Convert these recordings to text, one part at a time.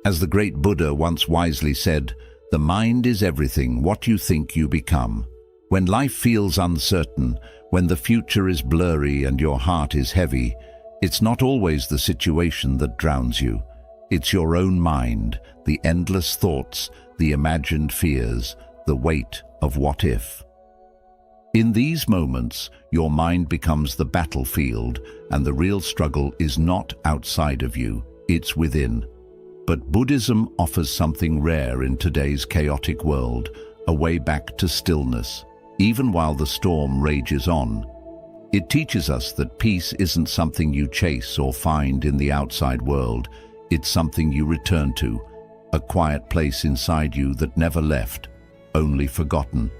As the great Buddha once wisely said, "The mind is everything, what you think you become." When life feels uncertain, when the future is blurry and your heart is heavy, it's not always the situation that drowns you. It's your own mind, the endless thoughts, the imagined fears, the weight of what if. In these moments, your mind becomes the battlefield, and the real struggle is not outside of you, it's within. But Buddhism offers something rare in today's chaotic world, a way back to stillness, even while the storm rages on. It teaches us that peace isn't something you chase or find in the outside world, it's something you return to, a quiet place inside you that never left, only forgotten.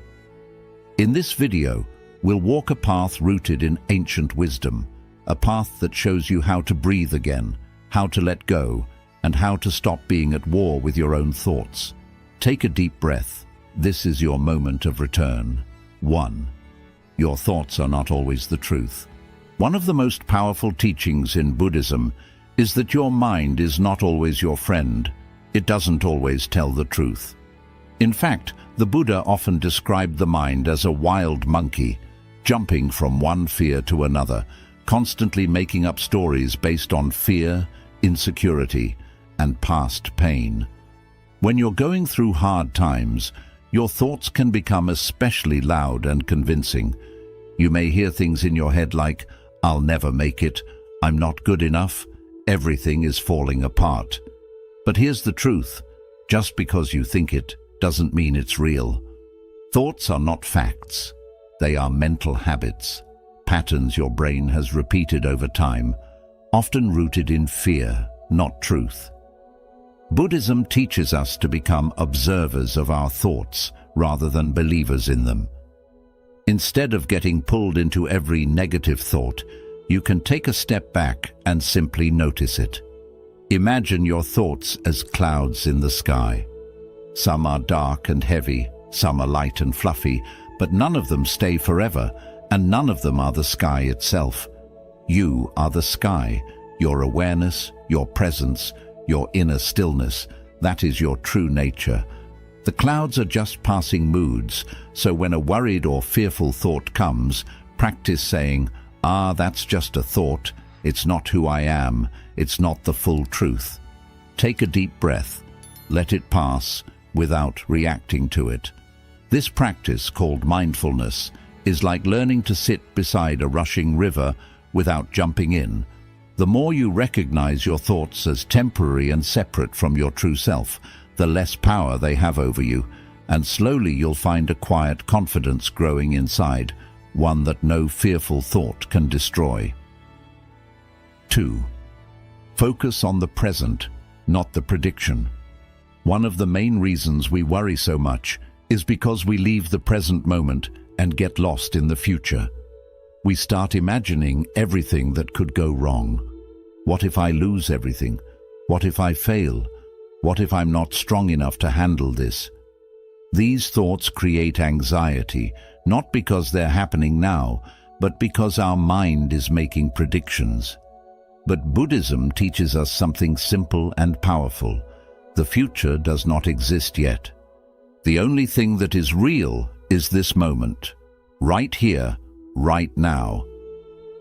In this video, we'll walk a path rooted in ancient wisdom, a path that shows you how to breathe again, how to let go, and how to stop being at war with your own thoughts. Take a deep breath. This is your moment of return. 1. Your thoughts are not always the truth. One of the most powerful teachings in Buddhism is that your mind is not always your friend. It doesn't always tell the truth. In fact, the Buddha often described the mind as a wild monkey, jumping from one fear to another, constantly making up stories based on fear, insecurity, and past pain. When you're going through hard times, your thoughts can become especially loud and convincing. You may hear things in your head like, "I'll never make it," "I'm not good enough," "Everything is falling apart." But here's the truth. Just because you think it doesn't mean it's real. Thoughts are not facts. They are mental habits, patterns your brain has repeated over time, often rooted in fear, not truth. Buddhism teaches us to become observers of our thoughts rather than believers in them. Instead of getting pulled into every negative thought, you can take a step back and simply notice it. Imagine your thoughts as clouds in the sky. Some are dark and heavy, some are light and fluffy, but none of them stay forever, and none of them are the sky itself. You are the sky, your awareness, your presence, your inner stillness. That is your true nature. The clouds are just passing moods, so when a worried or fearful thought comes, practice saying, "Ah, that's just a thought. It's not who I am. It's not the full truth." Take a deep breath. Let it pass without reacting to it. This practice, called mindfulness, is like learning to sit beside a rushing river without jumping in. The more you recognize your thoughts as temporary and separate from your true self, the less power they have over you, and slowly you'll find a quiet confidence growing inside, one that no fearful thought can destroy. 2. Focus on the present, not the prediction. One of the main reasons we worry so much is because we leave the present moment and get lost in the future. We start imagining everything that could go wrong. What if I lose everything? What if I fail? What if I'm not strong enough to handle this? These thoughts create anxiety, not because they're happening now, but because our mind is making predictions. But Buddhism teaches us something simple and powerful. The future does not exist yet. The only thing that is real is this moment, right here, right now.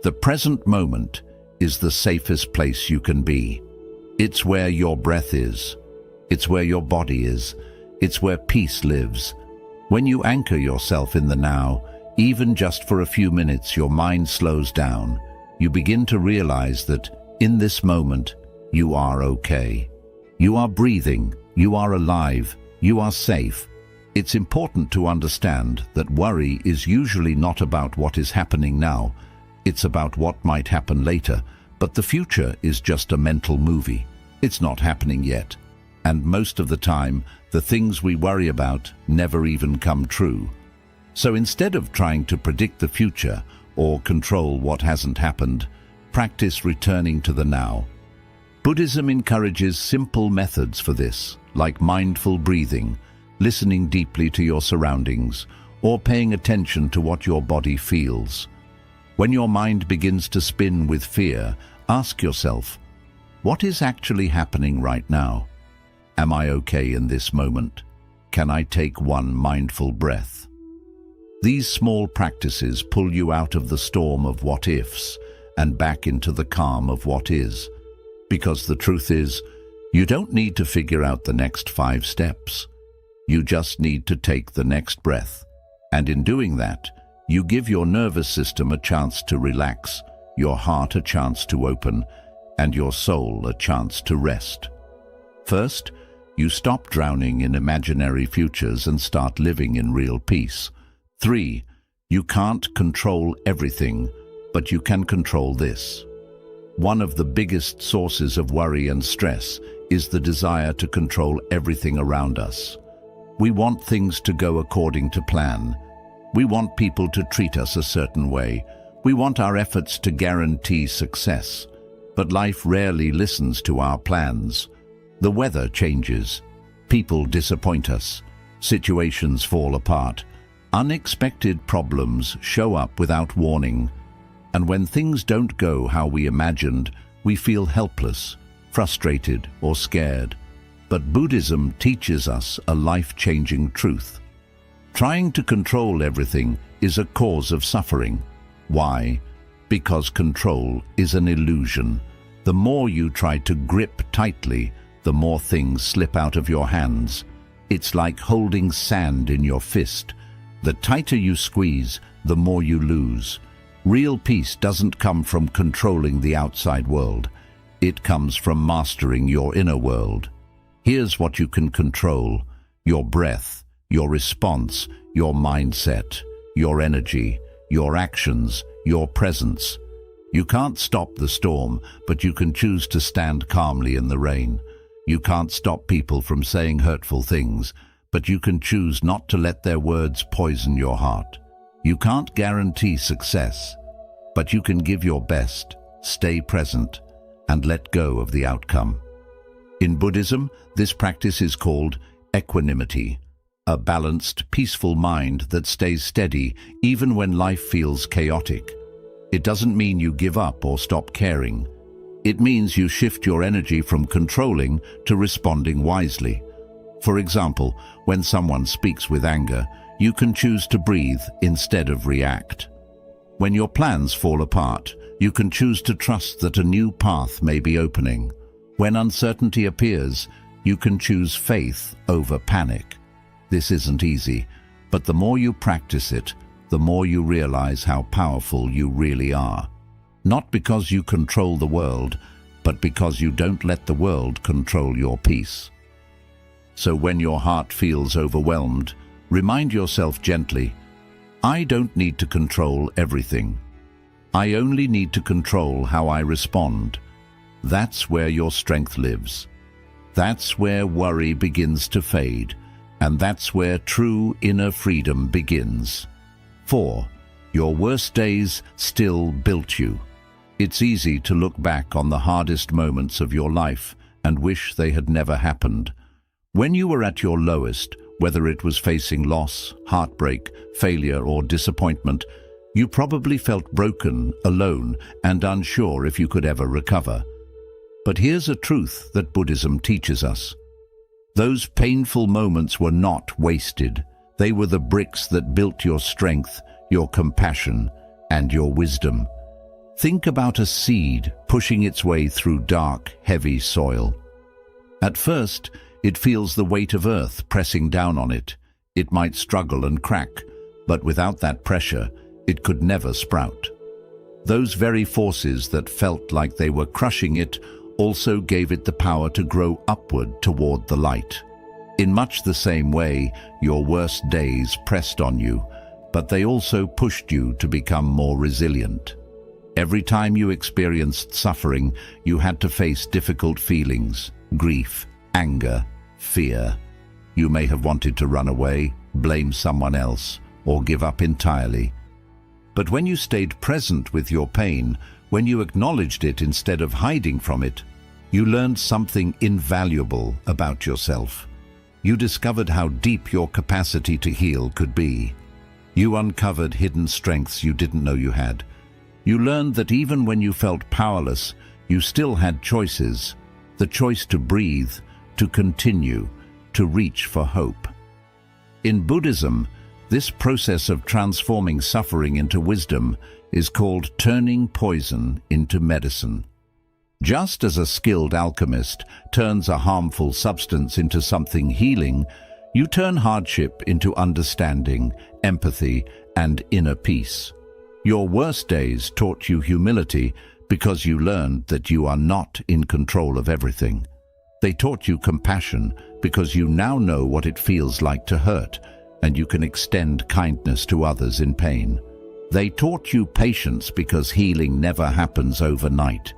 The present moment is the safest place you can be. It's where your breath is. It's where your body is. It's where peace lives. When you anchor yourself in the now, even just for a few minutes, your mind slows down. You begin to realize that in this moment, you are okay. You are breathing. You are alive. You are safe. It's important to understand that worry is usually not about what is happening now. It's about what might happen later, but the future is just a mental movie. It's not happening yet. And most of the time, the things we worry about never even come true. So instead of trying to predict the future or control what hasn't happened, practice returning to the now. Buddhism encourages simple methods for this, like mindful breathing, listening deeply to your surroundings, or paying attention to what your body feels. When your mind begins to spin with fear, ask yourself, what is actually happening right now? Am I okay in this moment? Can I take one mindful breath? These small practices pull you out of the storm of what-ifs and back into the calm of what is. Because the truth is, you don't need to figure out the next 5 steps. You just need to take the next breath. And in doing that, you give your nervous system a chance to relax, your heart a chance to open, and your soul a chance to rest. First, you stop drowning in imaginary futures and start living in real peace. 3. You can't control everything, but you can control this. One of the biggest sources of worry and stress is the desire to control everything around us. We want things to go according to plan. We want people to treat us a certain way. We want our efforts to guarantee success. But life rarely listens to our plans. The weather changes. People disappoint us. Situations fall apart. Unexpected problems show up without warning. And when things don't go how we imagined, we feel helpless, frustrated, or scared. But Buddhism teaches us a life-changing truth. Trying to control everything is a cause of suffering. Why? Because control is an illusion. The more you try to grip tightly, the more things slip out of your hands. It's like holding sand in your fist. The tighter you squeeze, the more you lose. Real peace doesn't come from controlling the outside world. It comes from mastering your inner world. Here's what you can control: your breath, your response, your mindset, your energy, your actions, your presence. You can't stop the storm, but you can choose to stand calmly in the rain. You can't stop people from saying hurtful things, but you can choose not to let their words poison your heart. You can't guarantee success, but you can give your best, stay present, and let go of the outcome. In Buddhism, this practice is called equanimity, a balanced, peaceful mind that stays steady even when life feels chaotic. It doesn't mean you give up or stop caring. It means you shift your energy from controlling to responding wisely. For example, when someone speaks with anger, you can choose to breathe instead of react. When your plans fall apart, you can choose to trust that a new path may be opening. When uncertainty appears, you can choose faith over panic. This isn't easy, but the more you practice it, the more you realize how powerful you really are. Not because you control the world, but because you don't let the world control your peace. So when your heart feels overwhelmed, remind yourself gently, I don't need to control everything. I only need to control how I respond. That's where your strength lives. That's where worry begins to fade, and that's where true inner freedom begins. 4. Your worst days still built you. It's easy to look back on the hardest moments of your life and wish they had never happened. When you were at your lowest, whether it was facing loss, heartbreak, failure, or disappointment, you probably felt broken, alone, and unsure if you could ever recover. But here's a truth that Buddhism teaches us. Those painful moments were not wasted. They were the bricks that built your strength, your compassion, and your wisdom. Think about a seed pushing its way through dark, heavy soil. At first, it feels the weight of earth pressing down on it. It might struggle and crack, but without that pressure, it could never sprout. Those very forces that felt like they were crushing it also gave it the power to grow upward toward the light. In much the same way, your worst days pressed on you, but they also pushed you to become more resilient. Every time you experienced suffering, you had to face difficult feelings, grief, anger, fear. You may have wanted to run away, blame someone else, or give up entirely. But when you stayed present with your pain, when you acknowledged it instead of hiding from it, you learned something invaluable about yourself. You discovered how deep your capacity to heal could be. You uncovered hidden strengths you didn't know you had. You learned that even when you felt powerless, you still had choices. The choice to breathe, to continue, to reach for hope. In Buddhism, this process of transforming suffering into wisdom is called turning poison into medicine. Just as a skilled alchemist turns a harmful substance into something healing, you turn hardship into understanding, empathy, and inner peace. Your worst days taught you humility because you learned that you are not in control of everything. They taught you compassion because you now know what it feels like to hurt, and you can extend kindness to others in pain. They taught you patience because healing never happens overnight.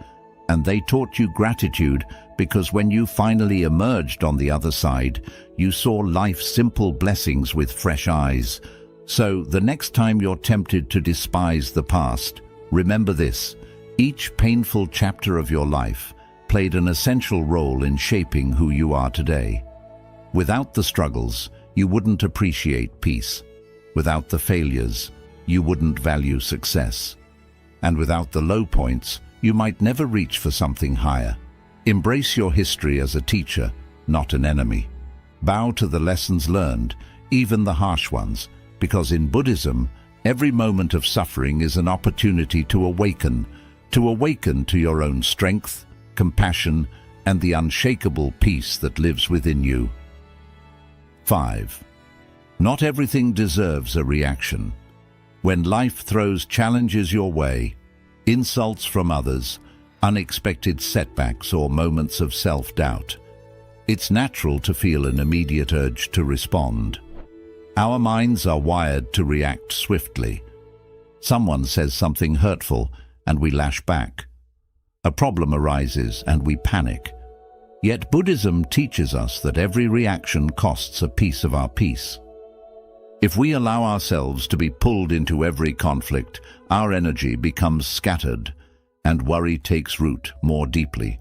And they taught you gratitude because when you finally emerged on the other side, you saw life's simple blessings with fresh eyes. So the next time you're tempted to despise the past, remember this: each painful chapter of your life played an essential role in shaping who you are today. Without the struggles, you wouldn't appreciate peace. Without the failures, you wouldn't value success. And without the low points, you might never reach for something higher. Embrace your history as a teacher, not an enemy. Bow to the lessons learned, even the harsh ones, because in Buddhism, every moment of suffering is an opportunity to awaken to your own strength, compassion, and the unshakable peace that lives within you. 5. Not everything deserves a reaction. When life throws challenges your way, insults from others, unexpected setbacks, or moments of self-doubt, it's natural to feel an immediate urge to respond. Our minds are wired to react swiftly. Someone says something hurtful, and we lash back. A problem arises, and we panic. Yet Buddhism teaches us that every reaction costs a piece of our peace. If we allow ourselves to be pulled into every conflict, our energy becomes scattered, and worry takes root more deeply.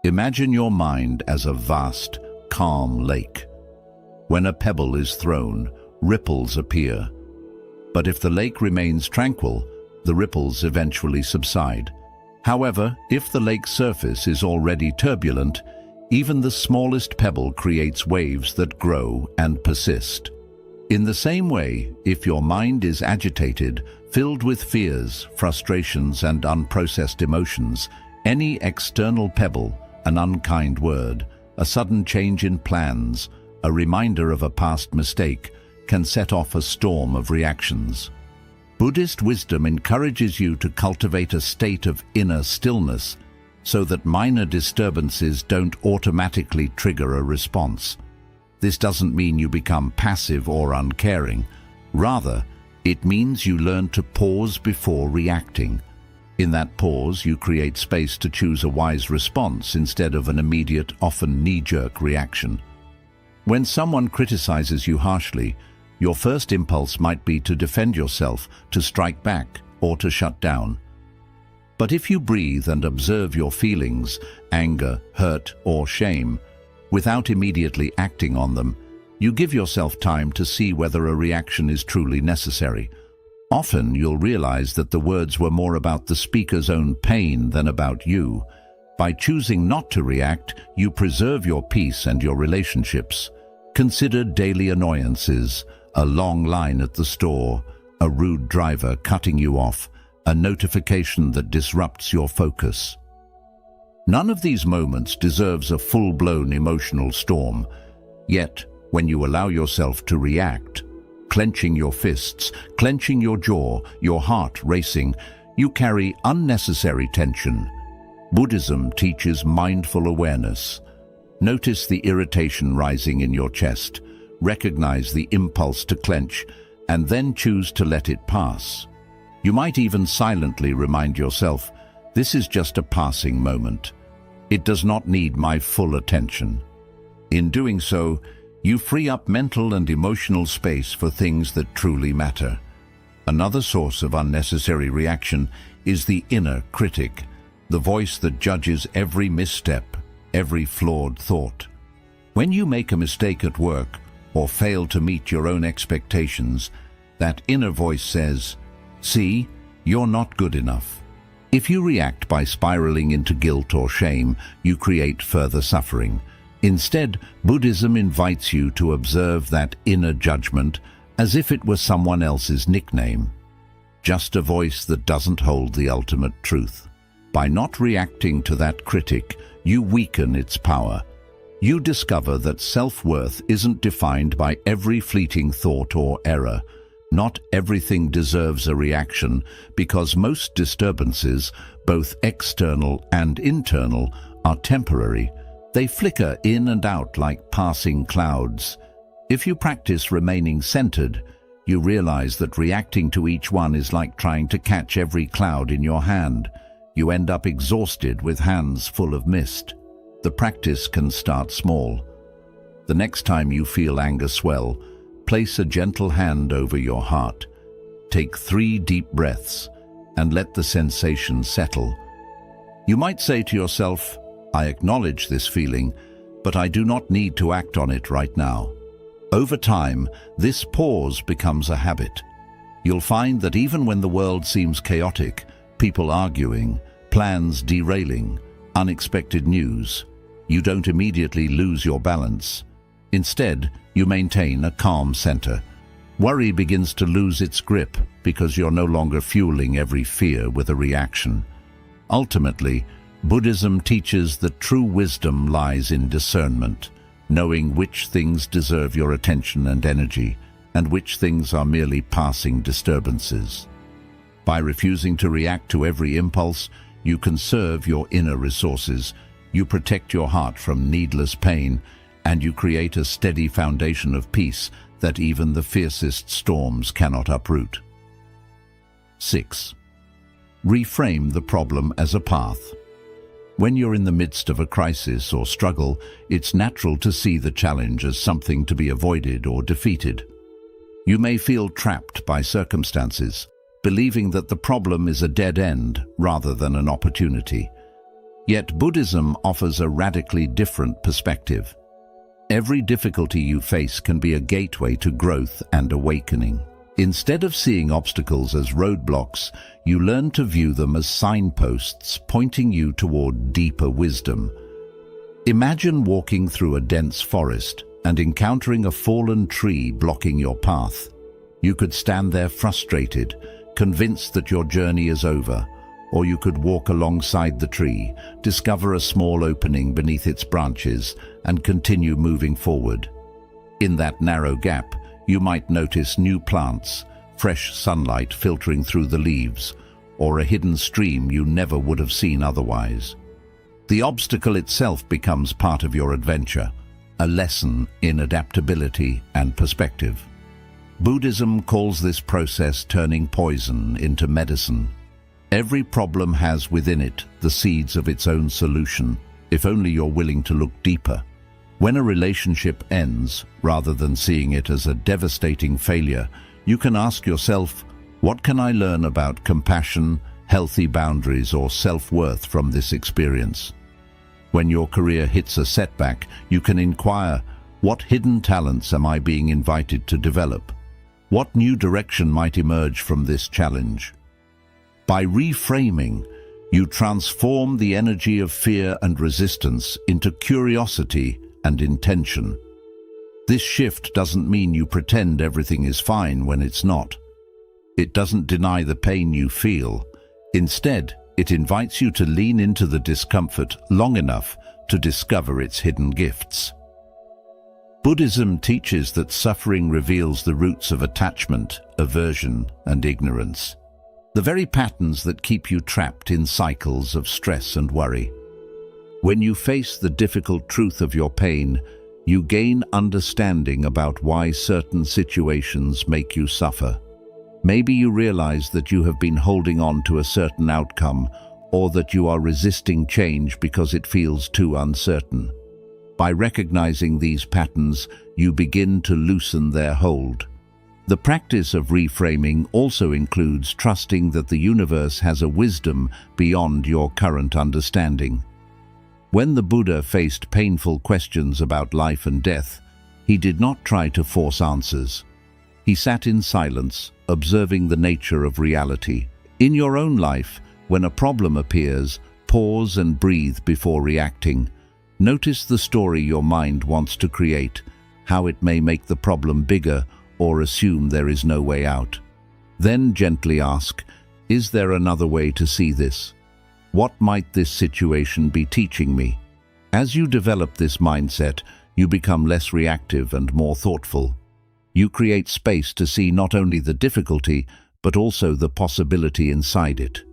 Imagine your mind as a vast, calm lake. When a pebble is thrown, ripples appear. But if the lake remains tranquil, the ripples eventually subside. However, if the lake's surface is already turbulent, even the smallest pebble creates waves that grow and persist. In the same way, if your mind is agitated, filled with fears, frustrations, and unprocessed emotions, any external pebble, an unkind word, a sudden change in plans, a reminder of a past mistake, can set off a storm of reactions. Buddhist wisdom encourages you to cultivate a state of inner stillness so that minor disturbances don't automatically trigger a response. This doesn't mean you become passive or uncaring. Rather, it means you learn to pause before reacting. In that pause, you create space to choose a wise response instead of an immediate, often knee-jerk reaction. When someone criticizes you harshly, your first impulse might be to defend yourself, to strike back, or to shut down. But if you breathe and observe your feelings, anger, hurt, or shame, without immediately acting on them, you give yourself time to see whether a reaction is truly necessary. Often you'll realize that the words were more about the speaker's own pain than about you. By choosing not to react, you preserve your peace and your relationships. Consider daily annoyances, a long line at the store, a rude driver cutting you off, a notification that disrupts your focus. None of these moments deserves a full-blown emotional storm. Yet, when you allow yourself to react, clenching your fists, clenching your jaw, your heart racing, you carry unnecessary tension. Buddhism teaches mindful awareness. Notice the irritation rising in your chest, recognize the impulse to clench, and then choose to let it pass. You might even silently remind yourself, this is just a passing moment. It does not need my full attention. In doing so, you free up mental and emotional space for things that truly matter. Another source of unnecessary reaction is the inner critic, the voice that judges every misstep, every flawed thought. When you make a mistake at work or fail to meet your own expectations, that inner voice says, "See, you're not good enough." If you react by spiraling into guilt or shame, you create further suffering. Instead, Buddhism invites you to observe that inner judgment as if it were someone else's nickname, just a voice that doesn't hold the ultimate truth. By not reacting to that critic, you weaken its power. You discover that self-worth isn't defined by every fleeting thought or error. Not everything deserves a reaction, because most disturbances, both external and internal, are temporary. They flicker in and out like passing clouds. If you practice remaining centered, you realize that reacting to each one is like trying to catch every cloud in your hand. You end up exhausted with hands full of mist. The practice can start small. The next time you feel anger swell, place a gentle hand over your heart. Take 3 deep breaths and let the sensation settle. You might say to yourself, "I acknowledge this feeling, but I do not need to act on it right now." Over time, this pause becomes a habit. You'll find that even when the world seems chaotic, people arguing, plans derailing, unexpected news, you don't immediately lose your balance. Instead, you maintain a calm center. Worry begins to lose its grip because you're no longer fueling every fear with a reaction. Ultimately, Buddhism teaches that true wisdom lies in discernment, knowing which things deserve your attention and energy, and which things are merely passing disturbances. By refusing to react to every impulse, you conserve your inner resources, you protect your heart from needless pain, and you create a steady foundation of peace that even the fiercest storms cannot uproot. 6. Reframe the problem as a path. When you're in the midst of a crisis or struggle, it's natural to see the challenge as something to be avoided or defeated. You may feel trapped by circumstances, believing that the problem is a dead end rather than an opportunity. Yet Buddhism offers a radically different perspective. Every difficulty you face can be a gateway to growth and awakening. Instead of seeing obstacles as roadblocks, you learn to view them as signposts pointing you toward deeper wisdom. Imagine walking through a dense forest and encountering a fallen tree blocking your path. You could stand there frustrated, convinced that your journey is over, or you could walk alongside the tree, discover a small opening beneath its branches, and continue moving forward. In that narrow gap, you might notice new plants, fresh sunlight filtering through the leaves, or a hidden stream you never would have seen otherwise. The obstacle itself becomes part of your adventure, a lesson in adaptability and perspective. Buddhism calls this process turning poison into medicine. Every problem has within it the seeds of its own solution, if only you're willing to look deeper. When a relationship ends, rather than seeing it as a devastating failure, you can ask yourself, what can I learn about compassion, healthy boundaries, or self-worth from this experience? When your career hits a setback, you can inquire, what hidden talents am I being invited to develop? What new direction might emerge from this challenge? By reframing, you transform the energy of fear and resistance into curiosity and intention. This shift doesn't mean you pretend everything is fine when it's not. It doesn't deny the pain you feel. Instead, it invites you to lean into the discomfort long enough to discover its hidden gifts. Buddhism teaches that suffering reveals the roots of attachment, aversion, and ignorance, the very patterns that keep you trapped in cycles of stress and worry. When you face the difficult truth of your pain, you gain understanding about why certain situations make you suffer. Maybe you realize that you have been holding on to a certain outcome, or that you are resisting change because it feels too uncertain. By recognizing these patterns, you begin to loosen their hold. The practice of reframing also includes trusting that the universe has a wisdom beyond your current understanding. When the Buddha faced painful questions about life and death, he did not try to force answers. He sat in silence, observing the nature of reality. In your own life, when a problem appears, pause and breathe before reacting. Notice the story your mind wants to create, how it may make the problem bigger or assume there is no way out. Then gently ask, is there another way to see this? What might this situation be teaching me? As you develop this mindset, you become less reactive and more thoughtful. You create space to see not only the difficulty, but also the possibility inside it.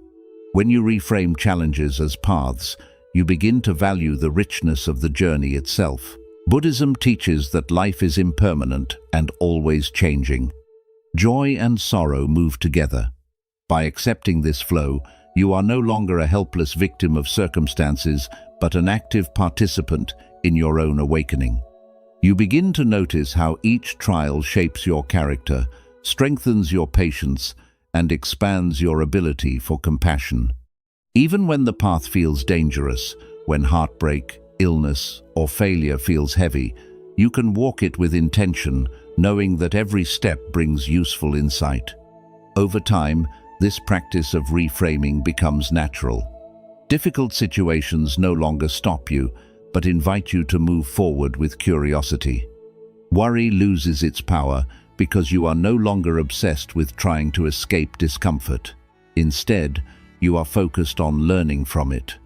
When you reframe challenges as paths, you begin to value the richness of the journey itself. Buddhism teaches that life is impermanent and always changing. Joy and sorrow move together. By accepting this flow, you are no longer a helpless victim of circumstances, but an active participant in your own awakening. You begin to notice how each trial shapes your character, strengthens your patience, and expands your ability for compassion. Even when the path feels dangerous, when heartbreak, illness, or failure feels heavy, you can walk it with intention, knowing that every step brings useful insight. Over time, this practice of reframing becomes natural. Difficult situations no longer stop you, but invite you to move forward with curiosity. Worry loses its power because you are no longer obsessed with trying to escape discomfort. Instead, you are focused on learning from it.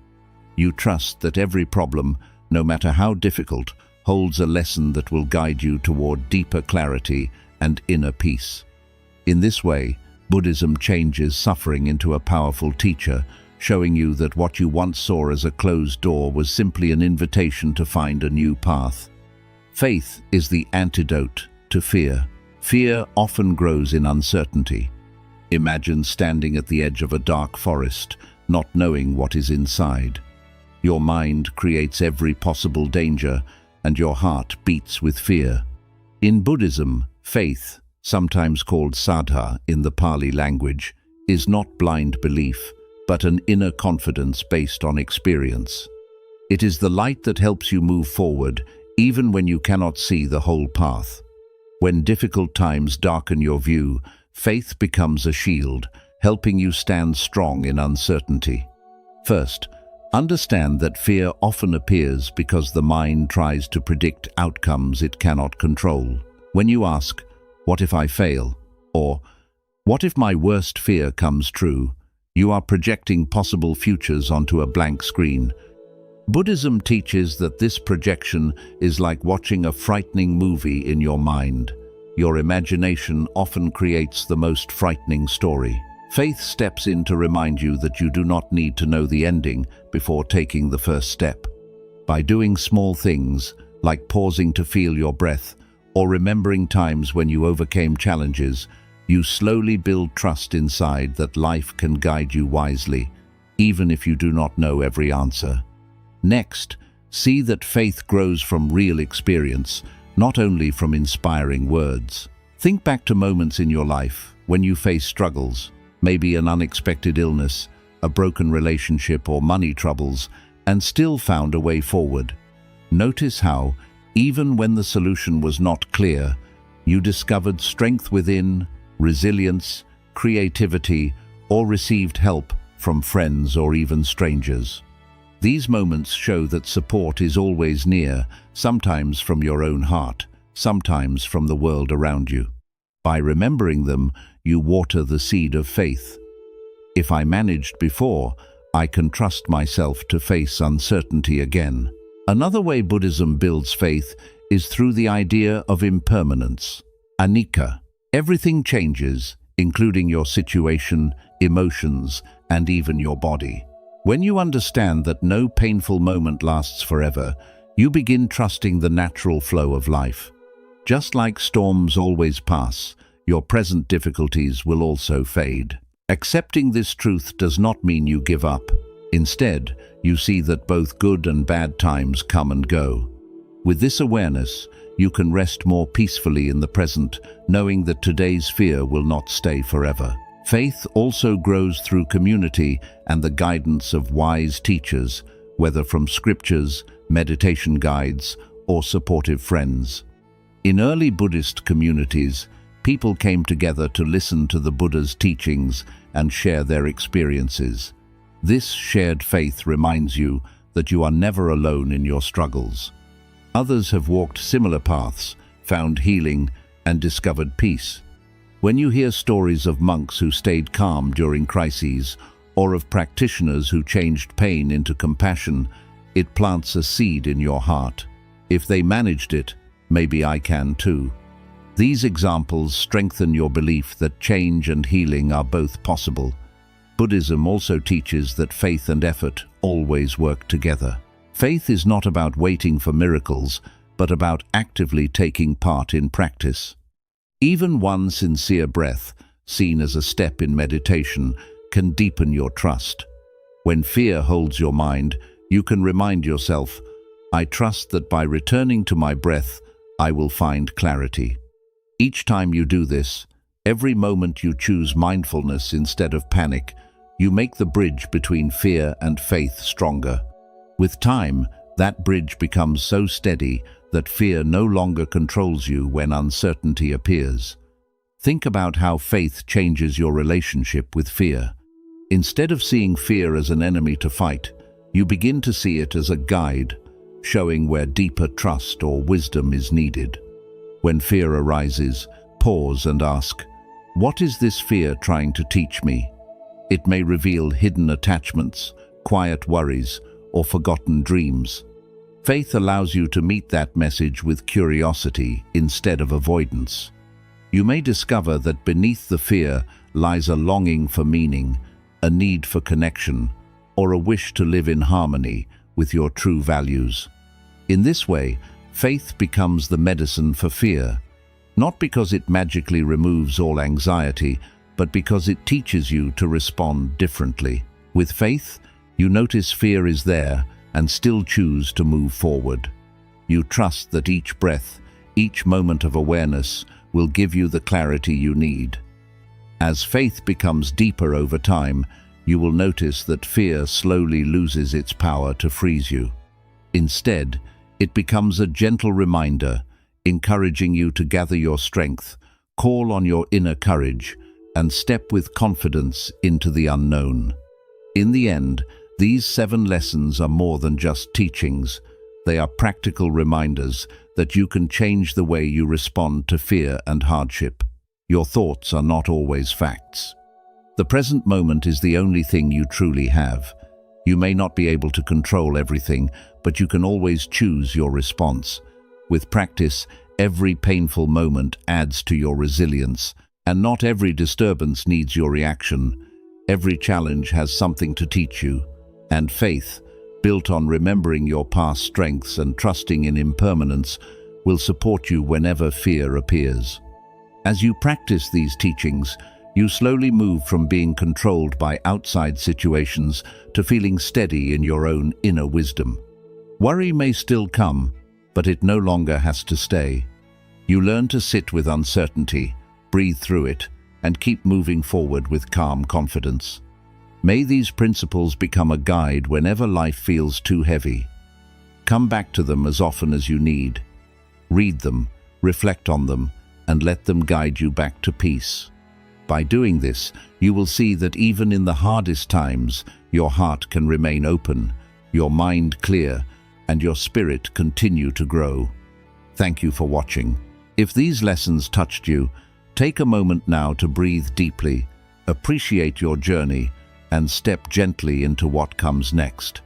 You trust that every problem, no matter how difficult, holds a lesson that will guide you toward deeper clarity and inner peace. In this way, Buddhism changes suffering into a powerful teacher, showing you that what you once saw as a closed door was simply an invitation to find a new path. Faith is the antidote to fear. Fear often grows in uncertainty. Imagine standing at the edge of a dark forest, not knowing what is inside. Your mind creates every possible danger, and your heart beats with fear. In Buddhism, faith, sometimes called saddha in the Pali language, is not blind belief, but an inner confidence based on experience. It is the light that helps you move forward, even when you cannot see the whole path. When difficult times darken your view, faith becomes a shield, helping you stand strong in uncertainty. First, understand that fear often appears because the mind tries to predict outcomes it cannot control. When you ask, "What if I fail?" or "What if my worst fear comes true?" you are projecting possible futures onto a blank screen. Buddhism teaches that this projection is like watching a frightening movie in your mind. Your imagination often creates the most frightening story. Faith steps in to remind you that you do not need to know the ending before taking the first step. By doing small things, like pausing to feel your breath, or remembering times when you overcame challenges, you slowly build trust inside that life can guide you wisely, even if you do not know every answer. Next, see that faith grows from real experience, not only from inspiring words. Think back to moments in your life when you faced struggles, maybe an unexpected illness, a broken relationship, or money troubles, and still found a way forward. Notice how, even when the solution was not clear, you discovered strength within, resilience, creativity, or received help from friends or even strangers. These moments show that support is always near, sometimes from your own heart, sometimes from the world around you. By remembering them, you water the seed of faith. If I managed before, I can trust myself to face uncertainty again. Another way Buddhism builds faith is through the idea of impermanence. Anicca. Everything changes, including your situation, emotions, and even your body. When you understand that no painful moment lasts forever, you begin trusting the natural flow of life. Just like storms always pass, your present difficulties will also fade. Accepting this truth does not mean you give up. Instead, you see that both good and bad times come and go. With this awareness, you can rest more peacefully in the present, knowing that today's fear will not stay forever. Faith also grows through community and the guidance of wise teachers, whether from scriptures, meditation guides, or supportive friends. In early Buddhist communities, people came together to listen to the Buddha's teachings and share their experiences. This shared faith reminds you that you are never alone in your struggles. Others have walked similar paths, found healing, and discovered peace. When you hear stories of monks who stayed calm during crises, or of practitioners who changed pain into compassion, it plants a seed in your heart. If they managed it, maybe I can too. These examples strengthen your belief that change and healing are both possible. Buddhism also teaches that faith and effort always work together. Faith is not about waiting for miracles, but about actively taking part in practice. Even one sincere breath, seen as a step in meditation, can deepen your trust. When fear holds your mind, you can remind yourself, I trust that by returning to my breath, I will find clarity. Each time you do this, every moment you choose mindfulness instead of panic, you make the bridge between fear and faith stronger. With time, that bridge becomes so steady that fear no longer controls you when uncertainty appears. Think about how faith changes your relationship with fear. Instead of seeing fear as an enemy to fight, you begin to see it as a guide, showing where deeper trust or wisdom is needed. When fear arises, pause and ask, what is this fear trying to teach me? It may reveal hidden attachments, quiet worries, or forgotten dreams. Faith allows you to meet that message with curiosity instead of avoidance. You may discover that beneath the fear lies a longing for meaning, a need for connection, or a wish to live in harmony with your true values. In this way, faith becomes the medicine for fear, not because it magically removes all anxiety, but because it teaches you to respond differently. With faith, you notice fear is there and still choose to move forward. You trust that each breath, each moment of awareness will give you the clarity you need. As faith becomes deeper over time, you will notice that fear slowly loses its power to freeze you. Instead, it becomes a gentle reminder, encouraging you to gather your strength, call on your inner courage, and step with confidence into the unknown. In the end, these 7 lessons are more than just teachings. They are practical reminders that you can change the way you respond to fear and hardship. Your thoughts are not always facts. The present moment is the only thing you truly have. You may not be able to control everything, but you can always choose your response. With practice, every painful moment adds to your resilience, and not every disturbance needs your reaction. Every challenge has something to teach you, and faith, built on remembering your past strengths and trusting in impermanence, will support you whenever fear appears. As you practice these teachings, you slowly move from being controlled by outside situations to feeling steady in your own inner wisdom. Worry may still come, but it no longer has to stay. You learn to sit with uncertainty, breathe through it, and keep moving forward with calm confidence. May these principles become a guide whenever life feels too heavy. Come back to them as often as you need. Read them, reflect on them, and let them guide you back to peace. By doing this, you will see that even in the hardest times, your heart can remain open, your mind clear, and your spirit continue to grow. Thank you for watching. If these lessons touched you, take a moment now to breathe deeply, appreciate your journey, and step gently into what comes next.